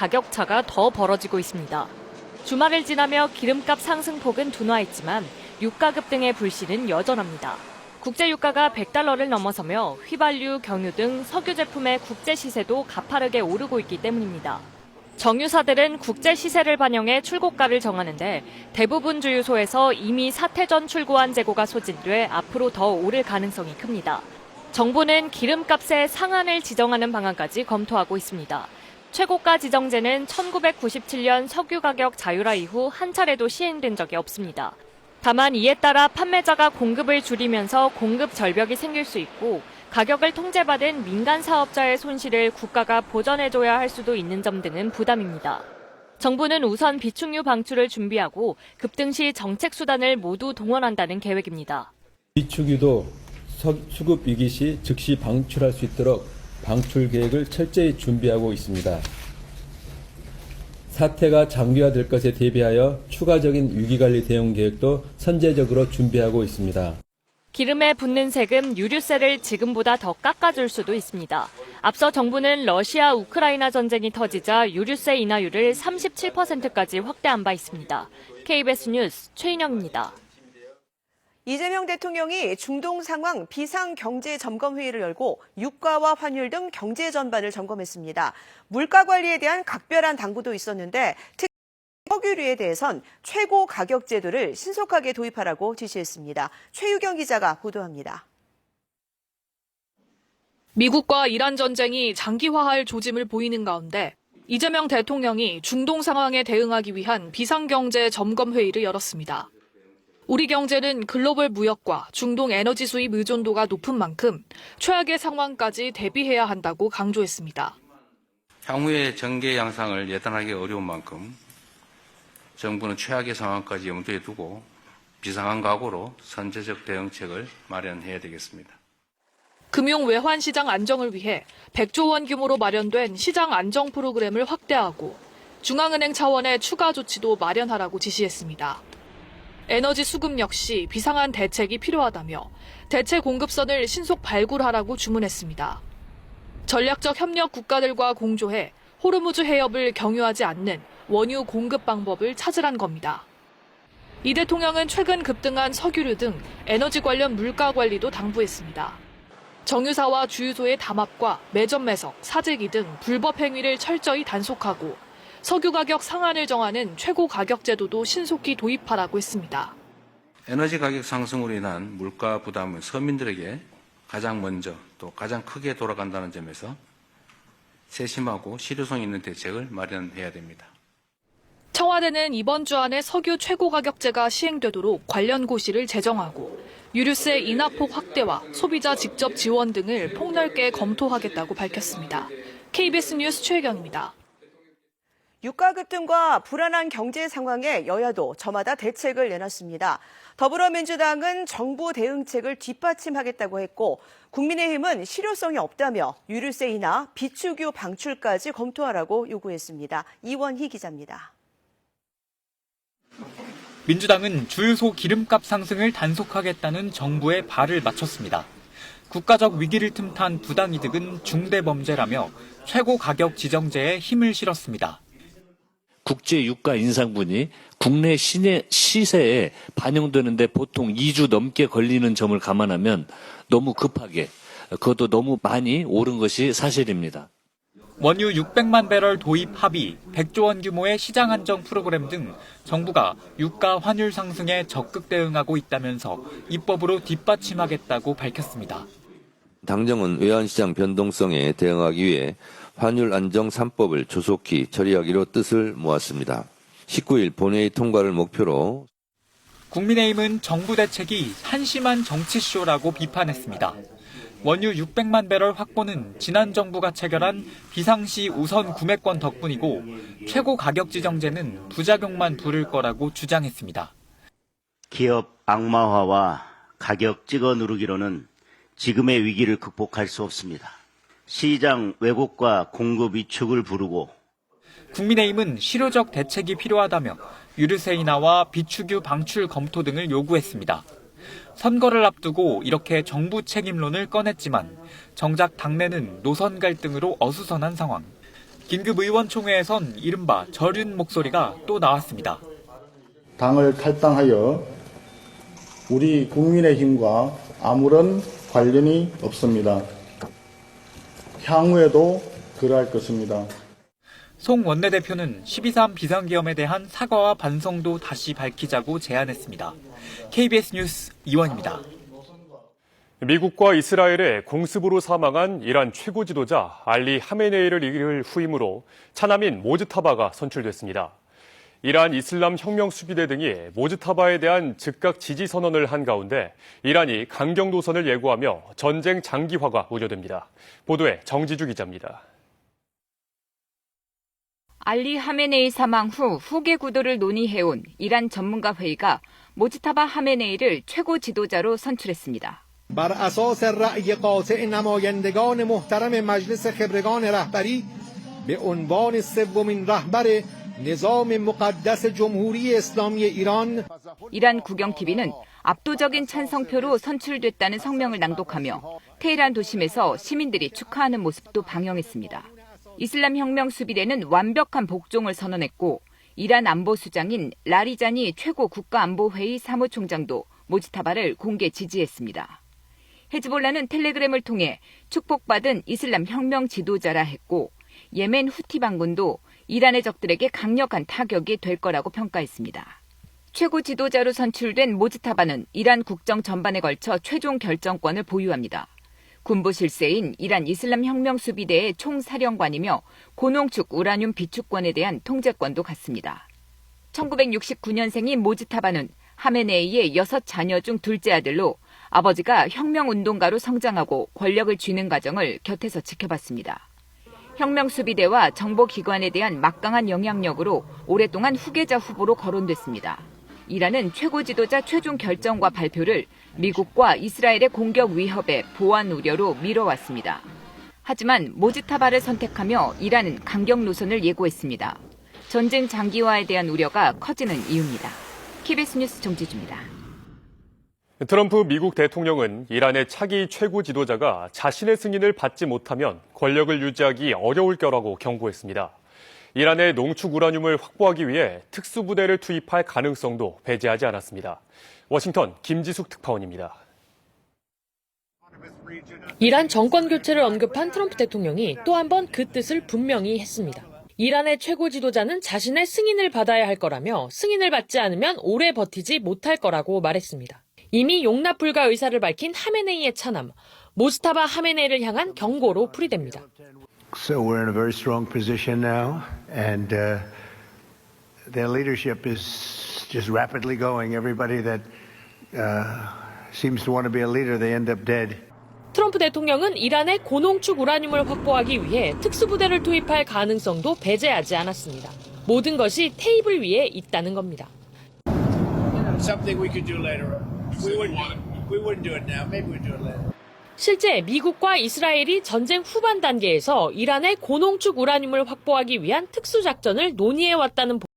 가격차가 더 벌어지고 있습니다. 주말을 지나며 기름값 상승폭은 둔화했지만 유가 급등의 불씨는 여전합니다. 국제 유가가 $100를 넘어서며 휘발유, 경유 등 석유 제품의 국제 시세도 가파르게 오르고 있기 때문입니다. 정유사들은 국제 시세를 반영해 출고가를 정하는데 대부분 주유소에서 이미 사태 전 출고한 재고가 소진돼 앞으로 더 오를 가능성이 큽니다. 정부는 기름값의 상한을 지정하는 방안까지 검토하고 있습니다. 최고가 지정제는 1997년 석유 가격 자율화 이후 한 차례도 시행된 적이 없습니다. 다만 이에 따라 판매자가 공급을 줄이면서 공급 절벽이 생길 수 있고 가격을 통제받은 민간 사업자의 손실을 국가가 보전해줘야 할 수도 있는 점 등은 부담입니다. 정부는 우선 비축유 방출을 준비하고 급등 시 정책 수단을 모두 동원한다는 계획입니다. 비축유도 수급 위기 시 즉시 방출할 수 있도록 방출 계획을 철저히 준비하고 있습니다. 사태가 장기화될 것에 대비하여 추가적인 위기관리 대응 계획도 선제적으로 준비하고 있습니다. 기름에 붙는 세금, 유류세를 지금보다 더 깎아줄 수도 있습니다. 앞서 정부는 러시아 우크라이나 전쟁이 터지자 유류세 인하율을 37%까지 확대한 바 있습니다. KBS 뉴스 최인영입니다. 이재명 대통령이 중동 상황 비상경제점검회의를 열고 유가와 환율 등 경제 전반을 점검했습니다. 물가 관리에 대한 각별한 당부도 있었는데 특히 석유류에 대해선 최고 가격 제도를 신속하게 도입하라고 지시했습니다. 최유경 기자가 보도합니다. 미국과 이란 전쟁이 장기화할 조짐을 보이는 가운데 이재명 대통령이 중동 상황에 대응하기 위한 비상경제 점검회의를 열었습니다. 우리 경제는 글로벌 무역과 중동 에너지 수입 의존도가 높은 만큼 최악의 상황까지 대비해야 한다고 강조했습니다. 향후의 전개 양상을 예단하기 어려운 만큼 정부는 최악의 상황까지 염두에 두고 비상한 각오로 선제적 대응책을 마련해야 되겠습니다. 금융 외환 시장 안정을 위해 100조 원 규모로 마련된 시장 안정 프로그램을 확대하고 중앙은행 차원의 추가 조치도 마련하라고 지시했습니다. 에너지 수급 역시 비상한 대책이 필요하다며 대체 공급선을 신속 발굴하라고 주문했습니다. 전략적 협력 국가들과 공조해 호르무즈 해협을 경유하지 않는 원유 공급 방법을 찾으란 겁니다. 이 대통령은 최근 급등한 석유류 등 에너지 관련 물가 관리도 당부했습니다. 정유사와 주유소의 담합과 매점 매석, 사재기 등 불법 행위를 철저히 단속하고 석유 가격 상한을 정하는 최고 가격 제도도 신속히 도입하라고 했습니다. 에너지 가격 상승으로 인한 물가 부담은 서민들에게 가장 먼저 또 가장 크게 돌아간다는 점에서 세심하고 실효성 있는 대책을 마련해야 됩니다. 청와대는 이번 주 안에 석유 최고 가격제가 시행되도록 관련 고시를 제정하고 유류세 인하폭 확대와 소비자 직접 지원 등을 폭넓게 검토하겠다고 밝혔습니다. KBS 뉴스 최혜경입니다. 유가 급등과 불안한 경제 상황에 여야도 저마다 대책을 내놨습니다. 더불어민주당은 정부 대응책을 뒷받침하겠다고 했고 국민의힘은 실효성이 없다며 유류세 인하, 비축유 방출까지 검토하라고 요구했습니다. 이원희 기자입니다. 민주당은 주유소 기름값 상승을 단속하겠다는 정부의 발을 맞췄습니다. 국가적 위기를 틈탄 부당이득은 중대범죄라며 최고 가격 지정제에 힘을 실었습니다. 국제 유가 인상분이 국내 시세에 반영되는데 보통 2주 넘게 걸리는 점을 감안하면 너무 급하게, 그것도 너무 많이 오른 것이 사실입니다. 원유 600만 배럴 도입 합의, 100조 원 규모의 시장 안정 프로그램 등 정부가 유가 환율 상승에 적극 대응하고 있다면서 입법으로 뒷받침하겠다고 밝혔습니다. 당정은 외환시장 변동성에 대응하기 위해 환율 안정 3법을 조속히 처리하기로 뜻을 모았습니다. 19일 본회의 통과를 목표로 국민의힘은 정부 대책이 한심한 정치쇼라고 비판했습니다. 원유 600만 배럴 확보는 지난 정부가 체결한 비상시 우선 구매권 덕분이고 최고 가격 지정제는 부작용만 부를 거라고 주장했습니다. 기업 악마화와 가격 찍어 누르기로는 지금의 위기를 극복할 수 없습니다. 시장 왜곡과 공급 위축을 부르고 국민의힘은 실효적 대책이 필요하다며 유류세 인하와 비축유 방출 검토 등을 요구했습니다. 선거를 앞두고 이렇게 정부 책임론을 꺼냈지만 정작 당내는 노선 갈등으로 어수선한 상황. 긴급의원총회에선 이른바 절윤 목소리가 또 나왔습니다. 당을 탈당하여 우리 국민의힘과 아무런 관련이 없습니다. 향후에도 그러할 것입니다. 송 원내대표는 12.3 비상계엄에 대한 사과와 반성도 다시 밝히자고 제안했습니다. KBS 뉴스 이원입니다. 미국과 이스라엘의 공습으로 사망한 이란 최고 지도자 알리 하메네이를 이을 후임으로 차남인 모즈타바가 선출됐습니다. 이란 이슬람 혁명 수비대 등이 모즈타바에 대한 즉각 지지 선언을 한 가운데 이란이 강경 노선을 예고하며 전쟁 장기화가 우려됩니다. 보도에 정지주 기자입니다. 알리 하메네이 사망 후 후계 구도를 논의해온 이란 전문가 회의가 모즈타바 하메네이를 최고 지도자로 선출했습니다. بر اساس رأی قاطع نمایندگان محترم مجلس خبرگان رهبری به عنوان سومین رهبر نظام مقدس جمهوری اسلامی ایران 이란 국영TV는 압도적인 찬성표로 선출됐다는 성명을 낭독하며 테헤란 도심에서 시민들이 축하하는 모습도 방영했습니다. 이슬람 혁명 수비대는 완벽한 복종을 선언했고 이란 안보수장인 라리자니 최고 국가안보회의 사무총장도 모즈타바를 공개 지지했습니다. 헤즈볼라는 텔레그램을 통해 축복받은 이슬람 혁명 지도자라 했고 예멘 후티 반군도 이란의 적들에게 강력한 타격이 될 거라고 평가했습니다. 최고 지도자로 선출된 모즈타바는 이란 국정 전반에 걸쳐 최종 결정권을 보유합니다. 군부 실세인 이란 이슬람 혁명 수비대의 총사령관이며 고농축 우라늄 비축권에 대한 통제권도 갖습니다. 1969년생인 모즈타바는 하메네이의 6자녀 중 둘째 아들로 아버지가 혁명운동가로 성장하고 권력을 쥐는 과정을 곁에서 지켜봤습니다. 혁명수비대와 정보기관에 대한 막강한 영향력으로 오랫동안 후계자 후보로 거론됐습니다. 이란은 최고 지도자 최종 결정과 발표를 미국과 이스라엘의 공격 위협에 보완 우려로 미뤄왔습니다. 하지만 모즈타바를 선택하며 이란은 강경 노선을 예고했습니다. 전쟁 장기화에 대한 우려가 커지는 이유입니다. KBS 뉴스 정지주입니다. 트럼프 미국 대통령은 이란의 차기 최고 지도자가 자신의 승인을 받지 못하면 권력을 유지하기 어려울 거라고 경고했습니다. 이란의 농축 우라늄을 확보하기 위해 특수부대를 투입할 가능성도 배제하지 않았습니다. 워싱턴 김지숙 특파원입니다. 이란 정권 교체를 언급한 트럼프 대통령이 또 한 번 그 뜻을 분명히 했습니다. 이란의 최고 지도자는 자신의 승인을 받아야 할 거라며 승인을 받지 않으면 오래 버티지 못할 거라고 말했습니다. 이미 용납 불가 의사를 밝힌 하메네이의 차남, 모즈타바 하메네이를 향한 경고로 풀이됩니다. So we're in a very strong position now, and their leadership is just rapidly going. Everybody that seems to want to be a leader, they end up dead. 트럼프 대통령은 이란의 고농축 우라늄을 확보하기 위해 특수부대를 투입할 가능성도 배제하지 않았습니다. 모든 것이 테이블 위에 있다는 겁니다. Something we could do later. We wouldn't do it now. Maybe we'd do it later. 실제 미국과 이스라엘이 전쟁 후반 단계에서 이란의 고농축 우라늄을 확보하기 위한 특수작전을 논의해왔다는